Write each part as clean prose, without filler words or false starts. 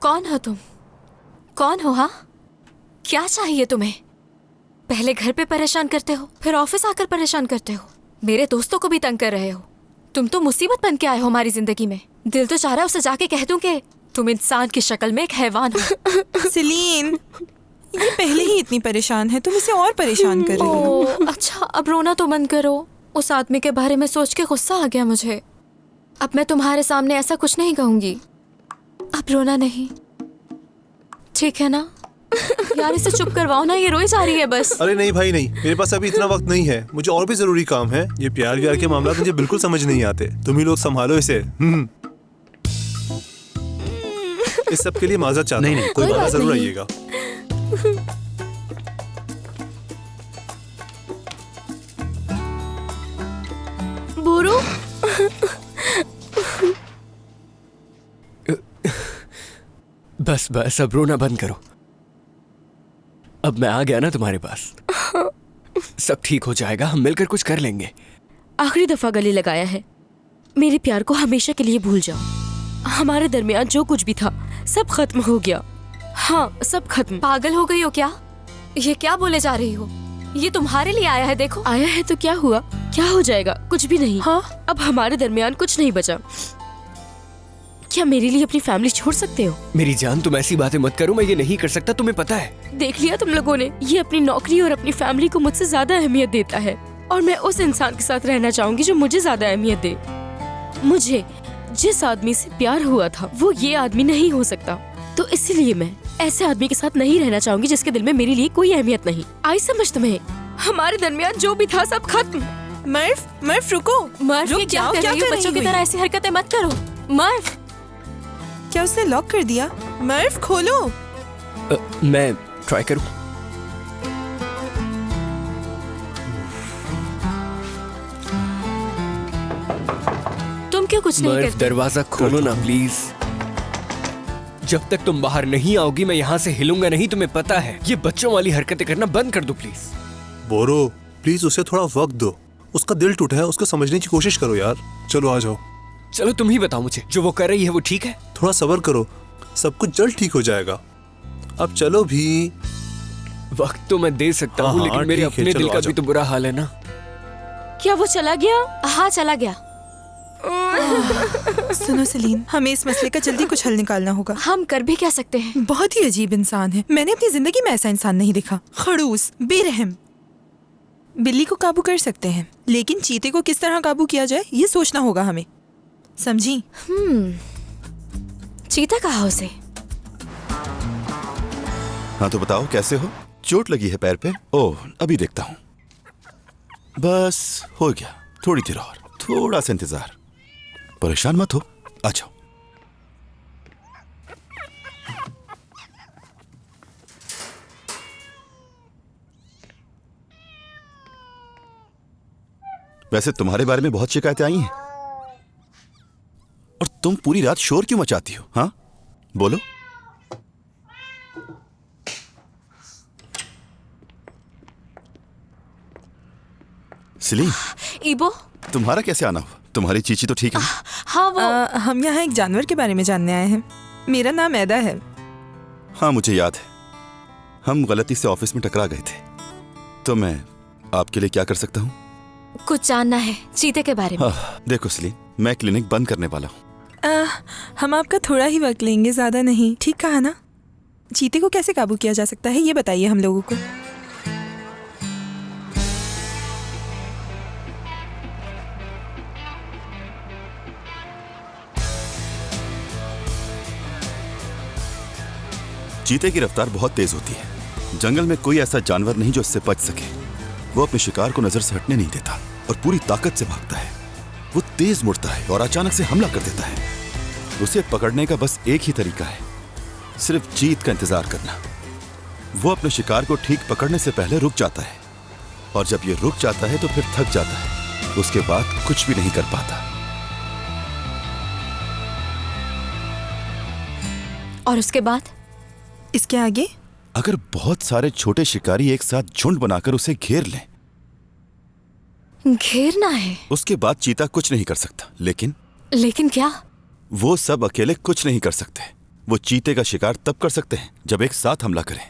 कौन हो तुम? कौन हो? हाँ, क्या चाहिए तुम्हें? पहले घर पे परेशान करते हो, फिर ऑफिस आकर परेशान करते हो, मेरे दोस्तों को भी तंग कर रहे हो। तुम तो मुसीबत बन के आए हो हमारी जिंदगी में। दिल तो चाह रहा है उसे जाके कह दूं कि तुम इंसान की शक्ल में एक हैवान हो। सेलीन, ये पहले ही इतनी परेशान है, तुम इसे और परेशान कर रही हो। अच्छा, अब रोना तो बंद करो। उस आदमी के बारे में सोच के गुस्सा आ गया मुझे। अब मैं तुम्हारे सामने ऐसा कुछ नहीं कहूंगी। अब रोना नहीं, ठीक है ना? यार इसे चुप करवाओ ना, ये रोई जा रही है बस। अरे नहीं भाई नहीं, मेरे पास अभी इतना वक्त नहीं है, मुझे और भी जरूरी काम है। ये प्यार व्यार के मामला मुझे बिल्कुल समझ नहीं आते, तुम ही लोग संभालो इसे। इस सब के लिए माजरत चाहता हूं। कोई बात जरूर आइएगा। बोरू, बस बस, अब रोना बंद करो। अब मैं आ गया ना तुम्हारे पास, सब ठीक हो जाएगा, हम मिलकर कुछ कर लेंगे। आखिरी दफा गले लगाया है, मेरे प्यार को हमेशा के लिए भूल जाओ। हमारे दरमियान जो कुछ भी था सब खत्म हो गया। हाँ, सब खत्म। पागल हो गई हो क्या? ये क्या बोले जा रही हो? ये तुम्हारे लिए आया है। देखो, आया है तो क्या हुआ? क्या हो जाएगा? कुछ भी नहीं। हाँ, अब हमारे दरमियान कुछ नहीं बचा। क्या मेरे लिए अपनी फैमिली छोड़ सकते हो? मेरी जान, तुम ऐसी बातें मत करो, मैं ये नहीं कर सकता, तुम्हें पता है। देख लिया तुम लोगों ने, ये अपनी नौकरी और अपनी फैमिली को मुझसे ज्यादा अहमियत देता है, और मैं उस इंसान के साथ रहना चाहूंगी जो मुझे ज्यादा अहमियत दे। मुझे जिस आदमी से प्यार हुआ था वो ये आदमी नहीं हो सकता, तो इसलिए मैं ऐसे आदमी के साथ नहीं रहना चाहूंगी जिसके दिल में मेरे लिए कोई अहमियत नहीं। आई समझ तुम्हें? हमारे दरमियान जो भी था सब खत्म। मर्फ रुको। मर्फ, ये क्या कर रही हो? बच्चों की तरह ऐसी हरकतें मत करो। मर्फ, क्या उसने लॉक कर दिया? मर्फ खोलो। मैं ट्राई करूं? तुम क्यों कुछ नहीं करते? दरवाजा खोलो ना प्लीज। जब तक तुम बाहर नहीं आओगी मैं यहाँ से हिलूंगा नहीं, तुम्हें पता है। ये बच्चों वाली हरकतें करना बंद कर दो प्लीज। बोरो प्लीज उसे थोड़ा वक्त दो, उसका दिल टूटा है, उसको समझने की कोशिश करो यार। चलो आ जाओ। चलो तुम ही बताओ मुझे, जो वो कर रही है वो ठीक है? थोड़ा सब्र करो, सब कुछ जल्द ठीक हो जाएगा। अब चलो भी। वक्त तो मैं दे सकता हूँ, लेकिन मेरे अपने दिल का भी तो बुरा हाल है ना। क्या वो चला गया? हाँ चला गया। सुनो सेलीन, हमें इस मसले का जल्दी कुछ हल निकालना होगा। हम कर भी क्या सकते हैं? बहुत ही अजीब इंसान है, मैंने अपनी जिंदगी में ऐसा इंसान नहीं देखा। खड़ूस, बेरहम। बिल्ली को काबू कर सकते हैं, लेकिन चीते को किस तरह काबू किया जाए ये सोचना होगा हमें, समझी? चीता कहाँ उसे? हाँ तो बताओ कैसे हो? चोट लगी है पैर पे? ओह, अभी देखता हूँ। बस हो गया, थोड़ी देर और, थोड़ा सा इंतजार। परेशान मत हो, आ जाओ। वैसे तुम्हारे बारे में बहुत शिकायतें आई हैं, और तुम पूरी रात शोर क्यों मचाती हो? हाँ बोलो। सिलीन, इबो, तुम्हारा कैसे आना हुआ? तुम्हारी चीची तो ठीक है? हाँ वो हम यहाँ एक जानवर के बारे में जानने आए हैं। मेरा नाम ऐदा है। हाँ मुझे याद है, हम गलती से ऑफिस में टकरा गए थे। तो मैं आपके लिए क्या कर सकता हूँ? कुछ जानना है चीते के बारे में। देखो सिलीन, मैं क्लिनिक बंद करने वाला हूँ। हम आपका थोड़ा ही वक्त लेंगे, ज्यादा नहीं। ठीक कहा ना? चीते को कैसे काबू किया जा सकता है ये बताइए हम लोगों को। चीते की रफ्तार बहुत तेज होती है। जंगल में कोई ऐसा जानवर नहीं जो इससे बच सके। वो अपने शिकार को नजर से हटने नहीं देता और पूरी ताकत से भागता है। वो तेज मुड़ता है और अचानक से हमला कर देता है। उसे पकड़ने का बस एक ही तरीका है, सिर्फ जीत का इंतजार करना। वो अपने शिकार को ठीक पकड़ने से पहले रुक जाता है, और जब ये रुक जाता है तो फिर थक जाता है। उसके बाद कुछ भी नहीं कर पाता। और उसके बाद? इसके आगे? अगर बहुत सारे छोटे शिकारी एक साथ झुंड बनाकर उसे घेर लें। घेरना है? उसके बाद चीता कुछ नहीं कर सकता। लेकिन क्या? वो सब अकेले कुछ नहीं कर सकते। वो चीते का शिकार तब कर सकते हैं जब एक साथ हमला करें।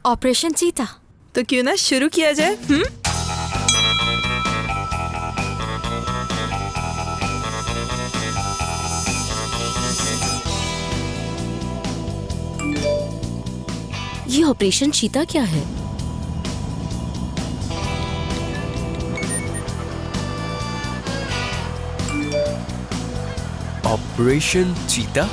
ऑपरेशन चीता। तो क्यों ना शुरू किया जाए? ये ऑपरेशन चीता क्या है? ऑपरेशन चीता?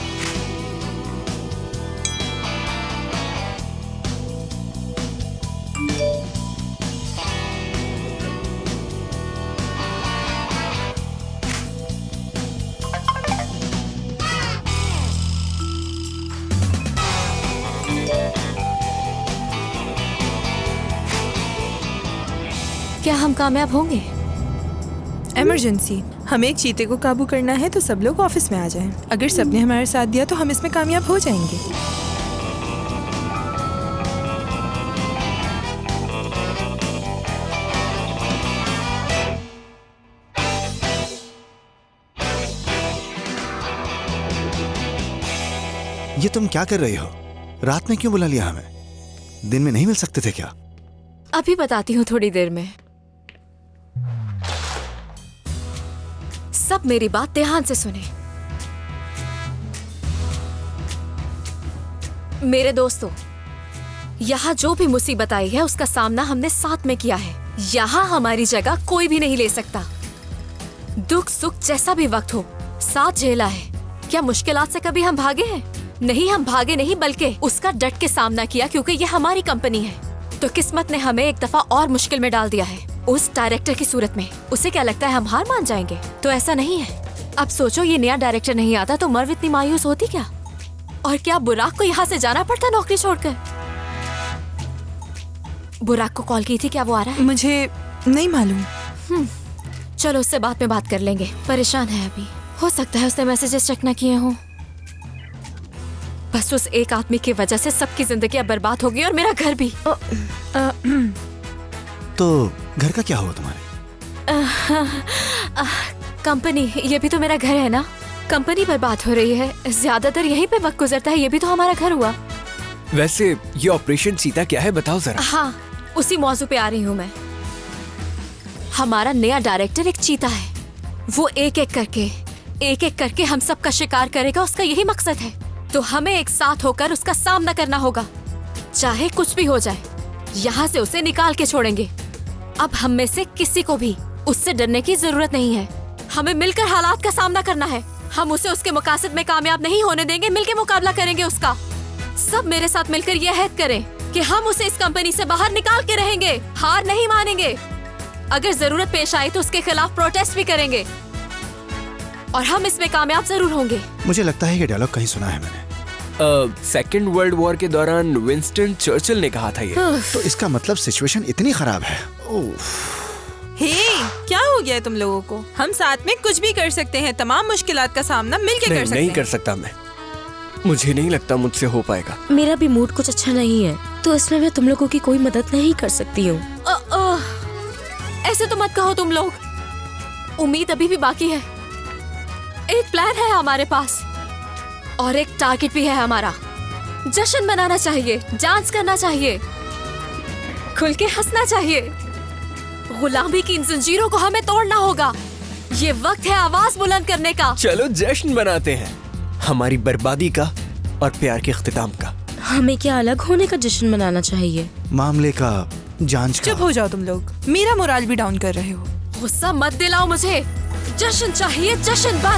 क्या हम कामयाब होंगे? इमरजेंसी, हमें एक चीते को काबू करना है तो सब लोग ऑफिस में आ जाएं। अगर सबने हमारा साथ दिया तो हम इसमें कामयाब हो जाएंगे। ये तुम क्या कर रही हो? रात में क्यों बुला लिया हमें? दिन में नहीं मिल सकते थे क्या? अभी बताती हूँ थोड़ी देर में। सब मेरी बात ध्यान से सुने। मेरे दोस्तों, यहाँ जो भी मुसीबत आई है उसका सामना हमने साथ में किया है। यहाँ हमारी जगह कोई भी नहीं ले सकता। दुख सुख जैसा भी वक्त हो साथ झेला है। क्या मुश्किलात से कभी हम भागे हैं? नहीं, हम भागे नहीं बल्कि उसका डट के सामना किया, क्योंकि ये हमारी कंपनी है। तो किस्मत ने हमें एक दफा और मुश्किल में डाल दिया है, उस डायरेक्टर की सूरत में। उसे क्या लगता है हम हार मान जाएंगे? तो ऐसा नहीं है। अब सोचो, ये नया डायरेक्टर नहीं आता तो मर्व इतनी मायूस होती क्या? और क्या बुराक को यहाँ से जाना पड़ता नौकरी छोड़कर? बुराक को कॉल की थी, क्या वो आ रहा है? मुझे नहीं मालूम। चलो उससे बाद में बात कर लेंगे। परेशान है अभी, हो सकता है उसने मैसेजेस चेक न किए हों। बस उस एक आदमी की वजह से सबकी जिंदगी अब बर्बाद होगी और मेरा घर भी। तो घर का क्या हुआ तुम्हारे? कंपनी, ये भी तो मेरा घर है ना। कंपनी बर्बाद हो रही है, ज्यादातर यहीं पे वक्त गुजरता है। ये भी तो हमारा घर हुआ। वैसे ये ऑपरेशन चीता क्या है, बताओ जरा। हाँ, उसी मौजू पे आ रही हूँ मैं। हमारा नया डायरेक्टर एक चीता है। वो एक एक करके हम सब का शिकार करेगा, उसका यही मकसद है। तो हमें एक साथ होकर उसका सामना करना होगा, चाहे कुछ भी हो जाए। यहाँ से उसे निकाल के छोड़ेंगे। अब हम में से किसी को भी उससे डरने की जरूरत नहीं है। हमें मिलकर हालात का सामना करना है। हम उसे उसके मकासद में कामयाब नहीं होने देंगे, मिलकर मुकाबला करेंगे उसका। सब मेरे साथ मिलकर यह अहद करें कि हम उसे इस कंपनी से बाहर निकाल के रहेंगे, हार नहीं मानेंगे। अगर जरूरत पेश आई तो उसके खिलाफ प्रोटेस्ट भी करेंगे और हम इसमें कामयाब जरूर होंगे। मुझे लगता है ये डायलॉग कहीं सुना है मैंने। सेकेंड वर्ल्ड वॉर के दौरान विंस्टन चर्चिल ने कहा था ये। तो इसका मतलब सिचुएशन इतनी खराब है। हे, क्या हो गया है तुम लोगों को? हम साथ में कुछ भी कर सकते हैं। तमाम मुश्किलात का सामना मिलके कर सकते नहीं हैं। कर सकता मैं। मुझे नहीं लगता मुझसे हो पाएगा। मेरा भी मूड कुछ अच्छा नहीं है, तो इसमें मैं तुम लोगों की कोई मदद नहीं कर सकती हूँ। ऐसे तो मत कहो तुम लोग। उम्मीद अभी भी बाकी है। एक प्लान है हमारे पास और एक टारगेट भी है हमारा। जश्न मनाना चाहिए, डांस करना चाहिए, खुल के हंसना चाहिए। गुलामी की इन जंजीरों को हमें तोड़ना होगा। ये वक्त है आवाज बुलंद करने का। चलो जश्न मनाते हैं, हमारी बर्बादी का और प्यार के इख्तिताम का। हमें क्या अलग होने का जश्न मनाना चाहिए? मामले का जांच का। चुप हो जाओ तुम लोग, मेरा मोराल भी डाउन कर रहे हो। गुस्सा मत दिलाओ मुझे। जश्न चाहिए, जश्न बस।